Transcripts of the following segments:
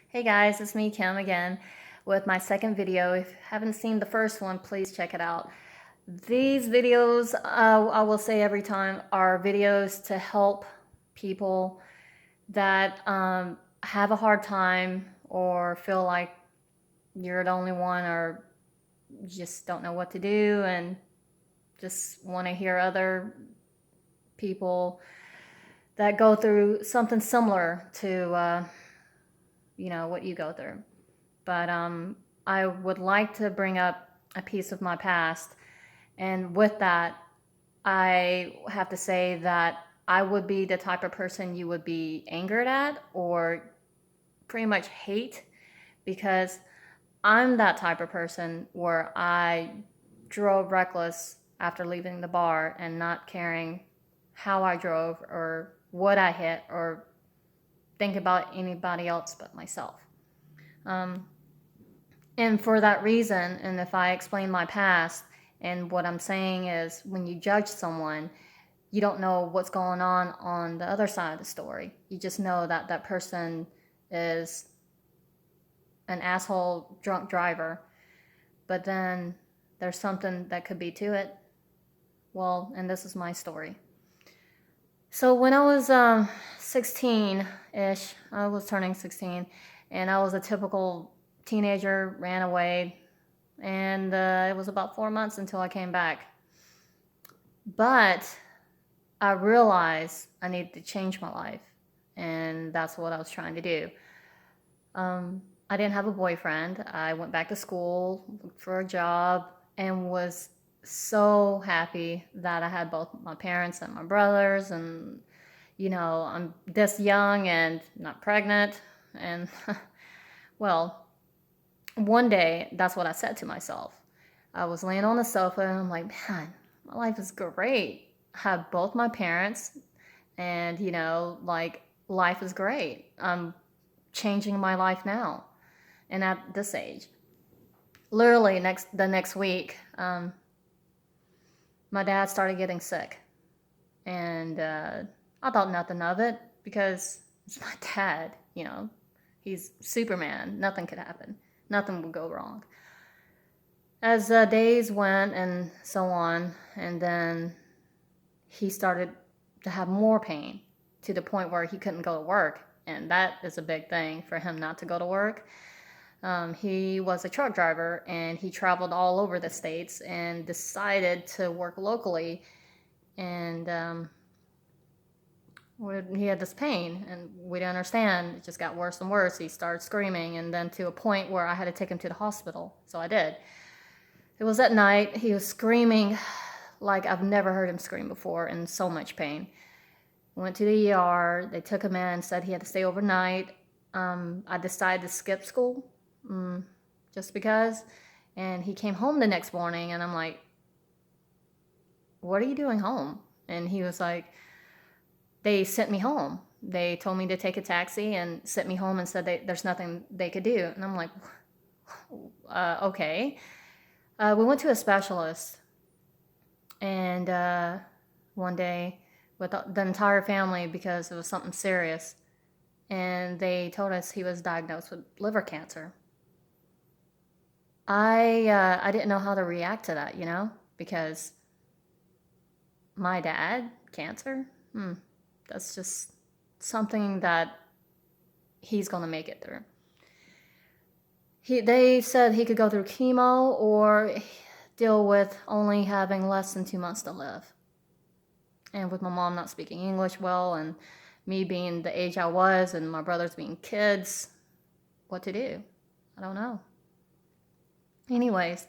Hey guys, it's me, Kim, again, with my second video. If you haven't seen the first one, please check it out. These videos, I will say every time, are videos to help people that have a hard time or feel like you're the only one or just don't know what to do and just want to hear other people that go through something similar to, what you go through. But I would like to bring up a piece of my past. And with that, I have to say that I would be the type of person you would be angered at or pretty much hate because I'm that type of person where I drove reckless after leaving the bar and not caring how I drove or what I hit or think about anybody else but myself. Um, And for that reason, and if I explain my past, and what I'm saying is when you judge someone, you don't know what's going on the other side of the story. You just know that that person is an asshole drunk driver, but then there's something that could be to it. Well, and this is my story. So when I was 16 ish, I was turning 16, and I was a typical teenager, ran away, and it was about 4 months until I came back. But I realized I needed to change my life, and that's what I was trying to do. I didn't have a boyfriend. I went back to school, looked for a job, and was so happy that I had both my parents and my brothers, and I'm this young and not pregnant. And well, one day, that's what I said to myself. I was laying on the sofa and I'm like, man, my life is great. I have both my parents, and life is great. I'm changing my life now. And at this age, literally the next week, my dad started getting sick. And I thought nothing of it because it's my dad, he's Superman. Nothing could happen, nothing would go wrong. As days went and so on, and then he started to have more pain to the point where he couldn't go to work. And that is a big thing for him not to go to work. He was a truck driver and he traveled all over the states and decided to work locally. And he had this pain and we didn't understand. It just got worse and worse. He started screaming, and then to a point where I had to take him to the hospital. So I did. It was at night. He was screaming like I've never heard him scream before, in so much pain. Went to the ER. They took him in, said he had to stay overnight. I decided to skip school just because. And he came home the next morning, and I'm like, what are you doing home? And he was like, they sent me home. They told me to take a taxi and sent me home and said there's nothing they could do. And I'm like, okay. We went to a specialist, and one day with the entire family because it was something serious, and they told us he was diagnosed with liver cancer. I didn't know how to react to that, because my dad cancer. That's just something that he's gonna make it through. They said he could go through chemo or deal with only having less than 2 months to live. And with my mom not speaking English well, and me being the age I was, and my brothers being kids, what to do? I don't know. Anyways,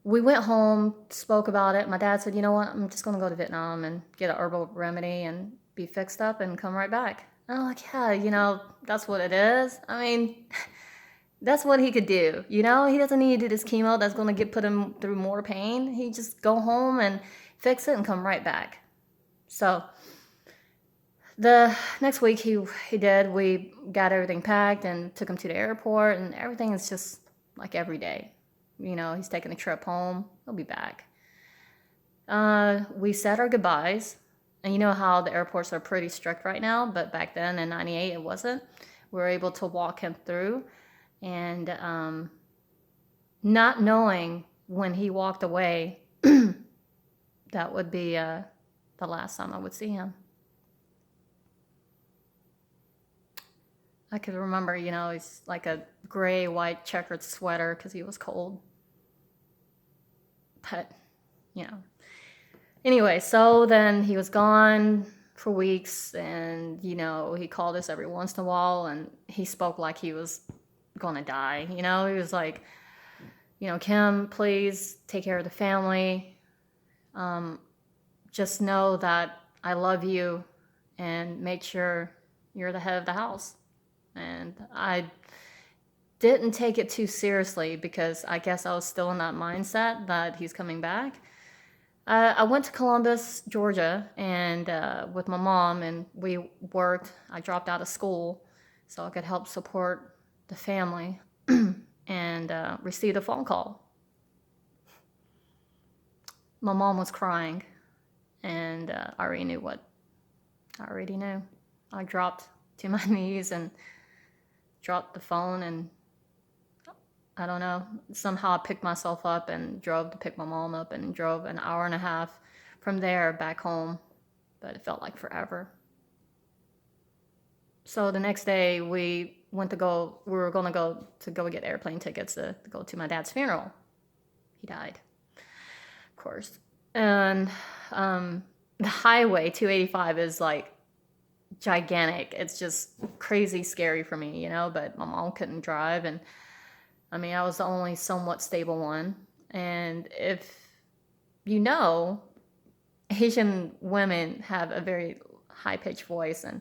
we went home, spoke about it. My dad said, you know what, I'm just going to go to Vietnam and get an herbal remedy and be fixed up and come right back. And I'm like, yeah, that's what it is. I mean, that's what he could do. He doesn't need to do this chemo that's going to put him through more pain. He just go home and fix it and come right back. So the next week he did. We got everything packed and took him to the airport, and everything is just like every day. He's taking a trip home. He'll be back. We said our goodbyes, and you know how the airports are pretty strict right now, but back then in '98 it wasn't. were able to walk him through. And not knowing when he walked away, that would be the last time I would see him. I could remember, you know, he's like a gray, white, checkered sweater because he was cold. But, you know. Anyway, so then he was gone for weeks, and, you know, he called us every once in a while, and he spoke like he was going to die. You know, he was like, you know, Kim, please take care of the family. Just know that I love you, and make sure you're the head of the house. And I didn't take it too seriously because I guess I was still in that mindset that he's coming back. I went to Columbus, Georgia, and with my mom, and we worked. I dropped out of school so I could help support the family, and received a phone call. My mom was crying, and I already knew what I already knew. I dropped to my knees and dropped the phone, and I don't know, somehow I picked myself up and drove to pick my mom up, and drove an hour and a half from there back home, but it felt like forever. So the next day we were going to go get airplane tickets to go to my dad's funeral. He died, of course. And the highway 285 is like gigantic. It's just crazy scary for me, you know, but my mom couldn't drive, and I mean, I was the only somewhat stable one. And if you know, Asian women have a very high-pitched voice, and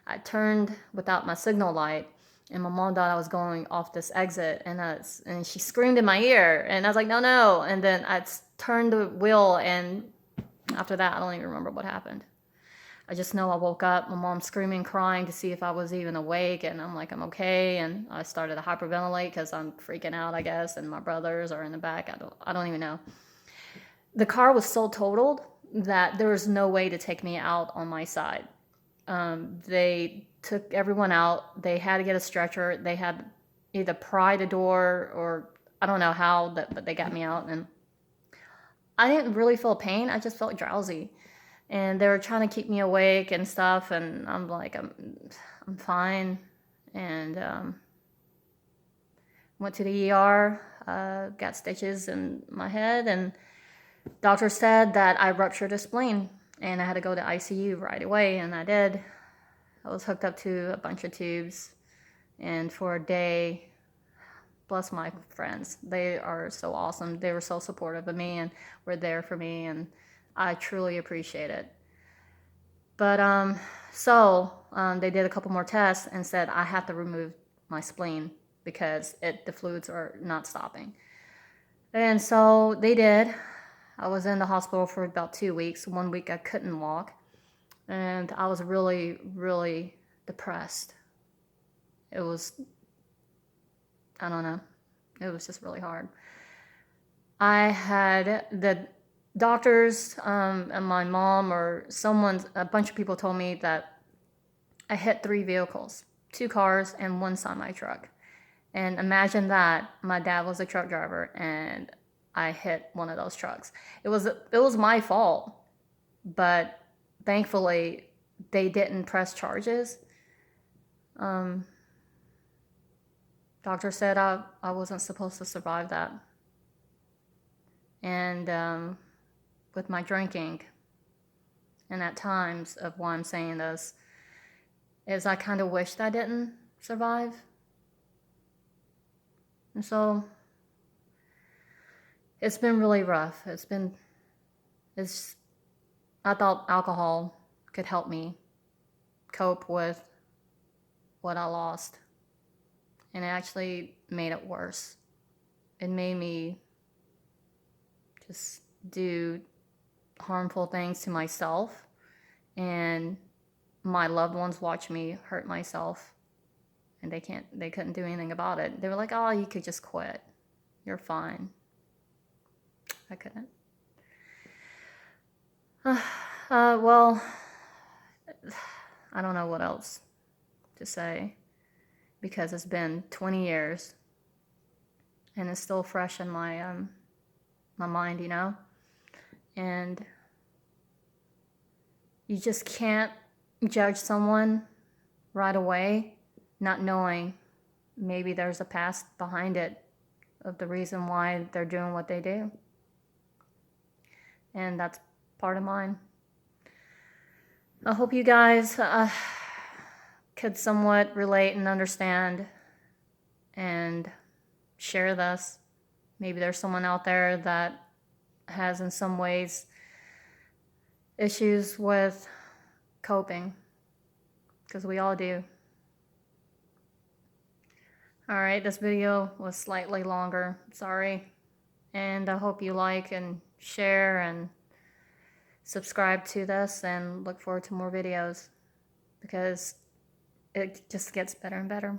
I turned without my signal light, and my mom thought I was going off this exit, and she screamed in my ear, and I was like, no, no. And then I turned the wheel, and after that, I don't even remember what happened. I just know I woke up, my mom screaming, crying to see if I was even awake, and I'm like, I'm okay, and I started to hyperventilate because I'm freaking out, I guess, and my brothers are in the back. I don't even know. The car was so totaled that there was no way to take me out on my side. They took everyone out. They had to get a stretcher. They had either pry the door, or I don't know how, but they got me out, and I didn't really feel pain. I just felt drowsy. And they were trying to keep me awake and stuff, and I'm like, I'm fine. And went to the ER, got stitches in my head, and doctor said that I ruptured a spleen, and I had to go to ICU right away, and I did. I was hooked up to a bunch of tubes, and for a day, bless my friends, they are so awesome. They were so supportive of me and were there for me, and I truly appreciate it. But they did a couple more tests and said I have to remove my spleen because the fluids are not stopping. And so they did. I was in the hospital for about 2 weeks. 1 week I couldn't walk, and I was really, really depressed. It was, I don't know, it was just really hard. I had the doctors and my mom or a bunch of people told me that I hit 3 vehicles, 2 cars and 1 semi-truck. And imagine that, my dad was a truck driver and I hit one of those trucks. It was my fault, but thankfully they didn't press charges. Doctor said I wasn't supposed to survive that. And with my drinking, and at times of why I'm saying this, is I kind of wished I didn't survive. And so it's been really rough. I thought alcohol could help me cope with what I lost. And it actually made it worse. It made me just do harmful things to myself, and my loved ones watch me hurt myself, and they couldn't do anything about it. They were like, oh, you could just quit. You're fine. I couldn't. Well, I don't know what else to say. because it's been 20 years and it's still fresh in my mind, you know? And you just can't judge someone right away, not knowing maybe there's a past behind it of the reason why they're doing what they do. And that's part of mine. I hope you guys could somewhat relate and understand and share this. Maybe there's someone out there that has in some ways issues with coping, because we all do. Alright, this video was slightly longer, sorry. And I hope you like and share and subscribe to this, and look forward to more videos, because it just gets better and better.